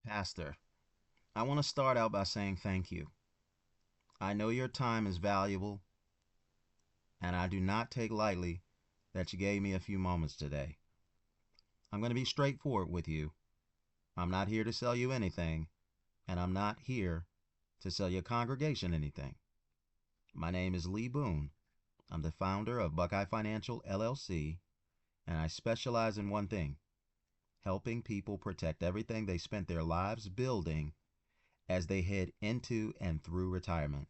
Pastor, I want to start out by saying thank you. I know your time is valuable, and I do not take lightly that you gave me a few moments today. I'm going to be straightforward with you. I'm not here to sell you anything, and I'm not here to sell your congregation anything. My name is Lee Boone. I'm the founder of Buckeye Financial LLC, and I specialize in one thing: helping people protect everything they spent their lives building as they head into and through retirement.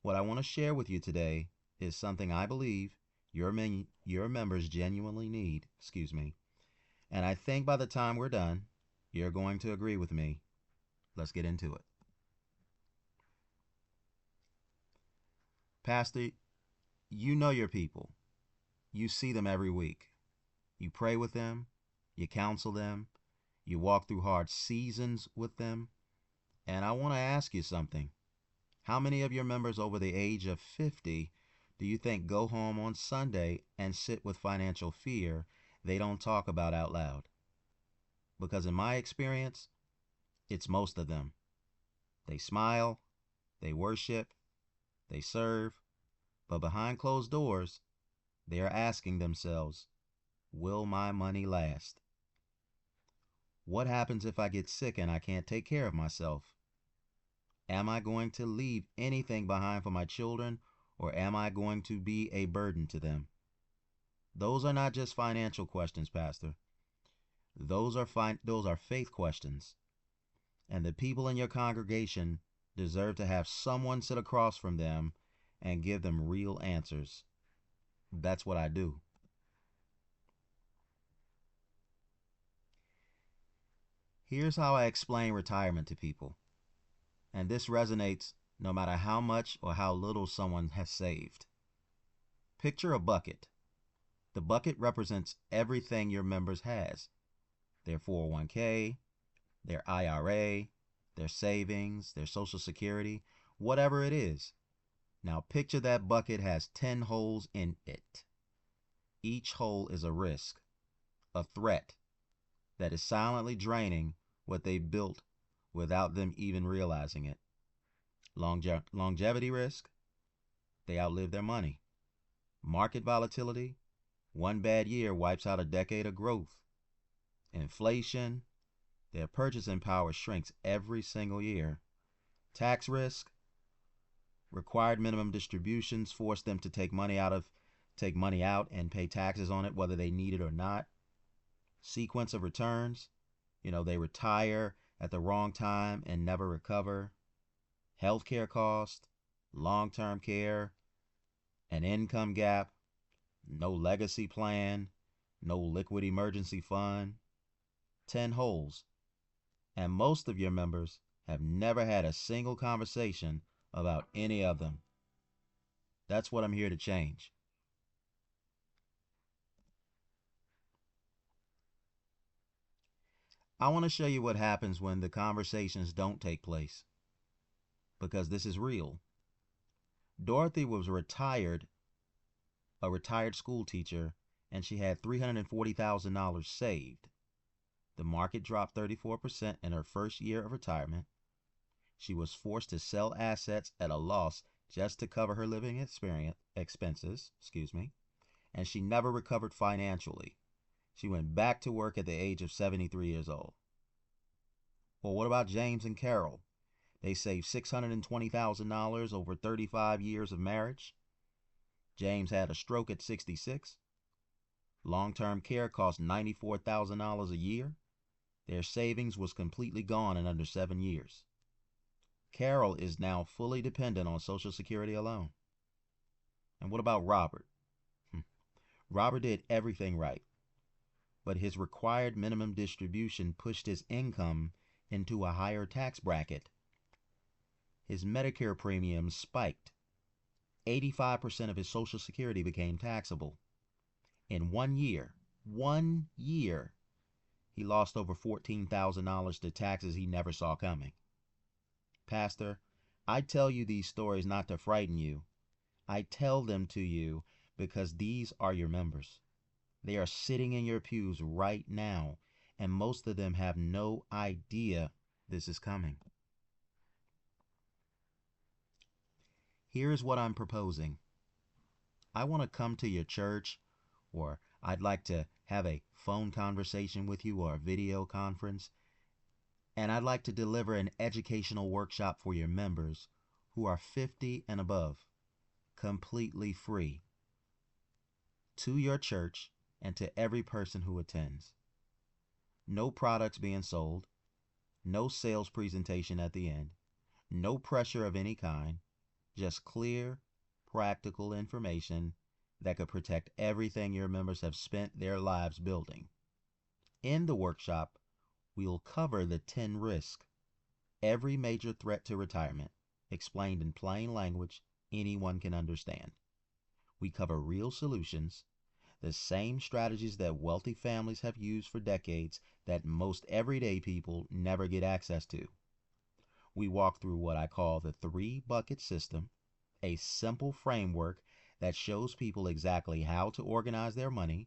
What I want to share with you today is something I believe your members genuinely need, and I think by the time we're done, you're going to agree with me. Let's get into it. Pastor, you know your people. You see them every week. You pray with them, you counsel them, you walk through hard seasons with them, and I want to ask you something. How many of your members over the age of 50 do you think go home on Sunday and sit with financial fear they don't talk about out loud? Because in my experience, it's most of them. They smile, they worship, they serve, but behind closed doors, they are asking themselves, will my money last? What happens if I get sick and I can't take care of myself? Am I going to leave anything behind for my children, or am I going to be a burden to them? Those are not just financial questions, Pastor. Those are faith questions. And the people in your congregation deserve to have someone sit across from them and give them real answers. That's what I do. Here's how I explain retirement to people, and this resonates no matter how much or how little someone has saved. Picture a bucket. The bucket represents everything your members has: their 401k, their IRA, their savings, their Social Security, whatever it is. Now picture that bucket has 10 holes in it. Each hole is a risk, a threat that is silently draining what they built without them even realizing it. Longevity risk: they outlive their money. Market volatility: one bad year wipes out a decade of growth. Inflation: their purchasing power shrinks every single year. Tax risk: required minimum distributions force them to take money out and pay taxes on it whether they need it or not. Sequence of returns: they retire at the wrong time and never recover. Healthcare cost, long-term care, an income gap, no legacy plan, no liquid emergency fund. 10 holes. And most of your members have never had a single conversation about any of them. That's what I'm here to change. I want to show you what happens when the conversations don't take place, because this is real. Dorothy was a retired school teacher, and she had $340,000 saved. The market dropped 34% in her first year of retirement. She was forced to sell assets at a loss just to cover her living expenses, and she never recovered financially. She went back to work at the age of 73 years old. Well, what about James and Carol? They saved $620,000 over 35 years of marriage. James had a stroke at 66. Long-term care cost $94,000 a year. Their savings was completely gone in under 7 years. Carol is now fully dependent on Social Security alone. And what about Robert? Robert did everything right, but his required minimum distribution pushed his income into a higher tax bracket. His Medicare premiums spiked. 85% of his Social Security became taxable. In 1 year, he lost over $14,000 to taxes he never saw coming. Pastor, I tell you these stories not to frighten you. I tell them to you because these are your members. They are sitting in your pews right now, and most of them have no idea this is coming. Here's what I'm proposing. I want to come to your church, or I'd like to have a phone conversation with you or a video conference, and I'd like to deliver an educational workshop for your members who are 50 and above, completely free, to your church and to every person who attends. No products being sold, no sales presentation at the end, no pressure of any kind, just clear, practical information that could protect everything your members have spent their lives building. In the workshop, we'll cover the 10 risks, every major threat to retirement, explained in plain language anyone can understand. We cover real solutions, the same strategies that wealthy families have used for decades that most everyday people never get access to. We walk through what I call the 3-bucket system, a simple framework that shows people exactly how to organize their money,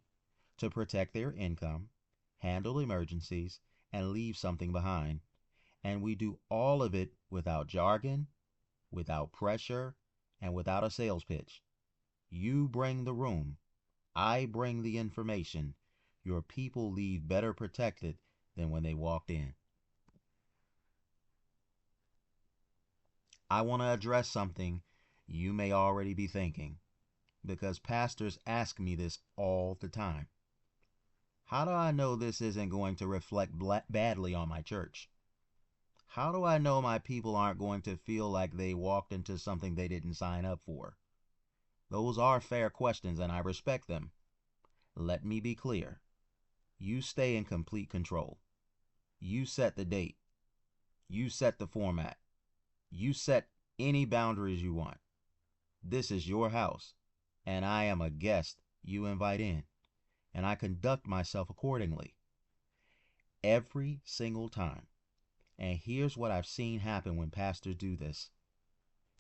to protect their income, handle emergencies, and leave something behind. And we do all of it without jargon, without pressure, and without a sales pitch. You bring the room. I bring the information. Your people leave better protected than when they walked in. I want to address something you may already be thinking, because pastors ask me this all the time. How do I know this isn't going to reflect badly on my church? How do I know my people aren't going to feel like they walked into something they didn't sign up for? Those are fair questions, and I respect them. Let me be clear. You stay in complete control. You set the date. You set the format. You set any boundaries you want. This is your house, and I am a guest you invite in, and I conduct myself accordingly. Every single time. And here's what I've seen happen when pastors do this.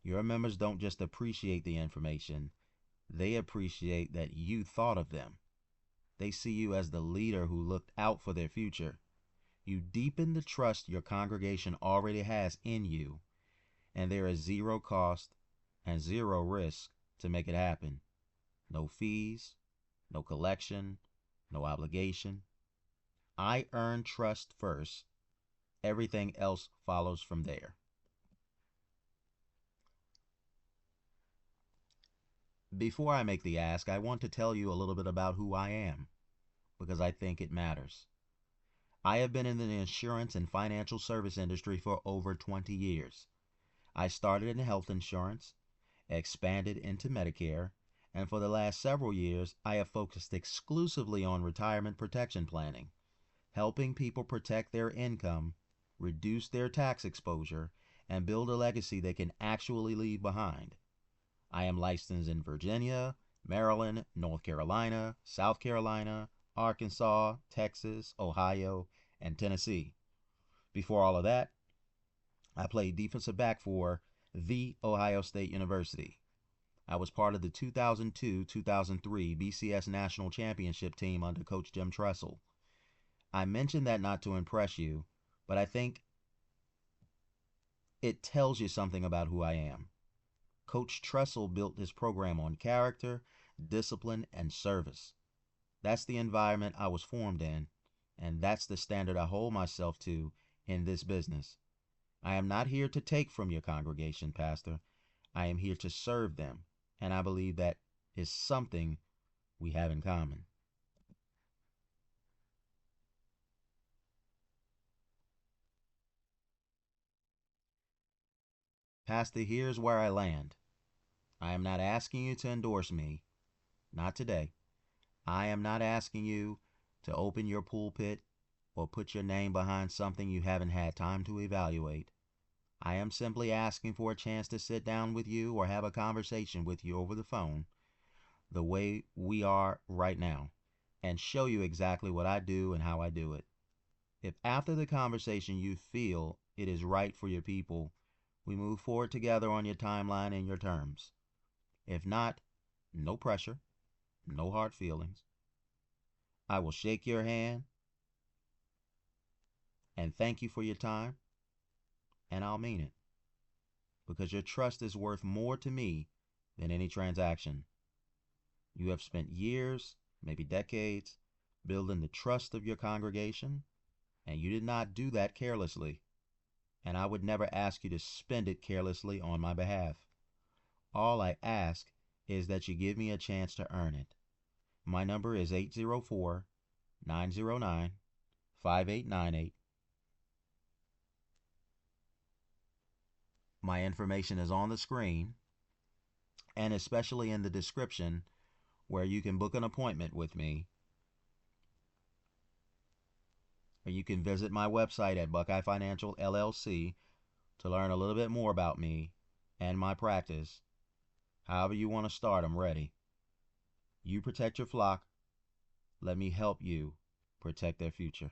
Your members don't just appreciate the information, they appreciate that you thought of them. They see you as the leader who looked out for their future. You deepen the trust your congregation already has in you, and there is zero cost and zero risk to make it happen. No fees, no collection, no obligation. I earn trust first. Everything else follows from there. Before I make the ask, I want to tell you a little bit about who I am, because I think it matters. I have been in the insurance and financial service industry for over 20 years. I started in health insurance, expanded into Medicare, and for the last several years, I have focused exclusively on retirement protection planning, helping people protect their income, reduce their tax exposure, and build a legacy they can actually leave behind. I am licensed in Virginia, Maryland, North Carolina, South Carolina, Arkansas, Texas, Ohio, and Tennessee. Before all of that, I played defensive back for The Ohio State University. I was part of the 2002-2003 BCS National Championship team under Coach Jim Tressel. I mentioned that not to impress you, but I think it tells you something about who I am. Coach Tressel built his program on character, discipline, and service. That's the environment I was formed in, and that's the standard I hold myself to in this business. I am not here to take from your congregation, Pastor. I am here to serve them, and I believe that is something we have in common. Pastor, here's where I land. I am not asking you to endorse me, not today. I am not asking you to open your pulpit or put your name behind something you haven't had time to evaluate. I am simply asking for a chance to sit down with you or have a conversation with you over the phone, the way we are right now, and show you exactly what I do and how I do it. If after the conversation you feel it is right for your people, we move forward together on your timeline and your terms. If not, no pressure, no hard feelings. I will shake your hand, And thank you for your time, and I'll mean it, because your trust is worth more to me than any transaction. You have spent years, maybe decades, building the trust of your congregation, and you did not do that carelessly. And I would never ask you to spend it carelessly on my behalf. All I ask is that you give me a chance to earn it. My number is 804-909-5898. My information is on the screen, and especially in the description, where you can book an appointment with me, or you can visit my website at Buckeye Financial LLC to learn a little bit more about me and my practice. However you want to start, I'm ready. You protect your flock. Let me help you protect their future.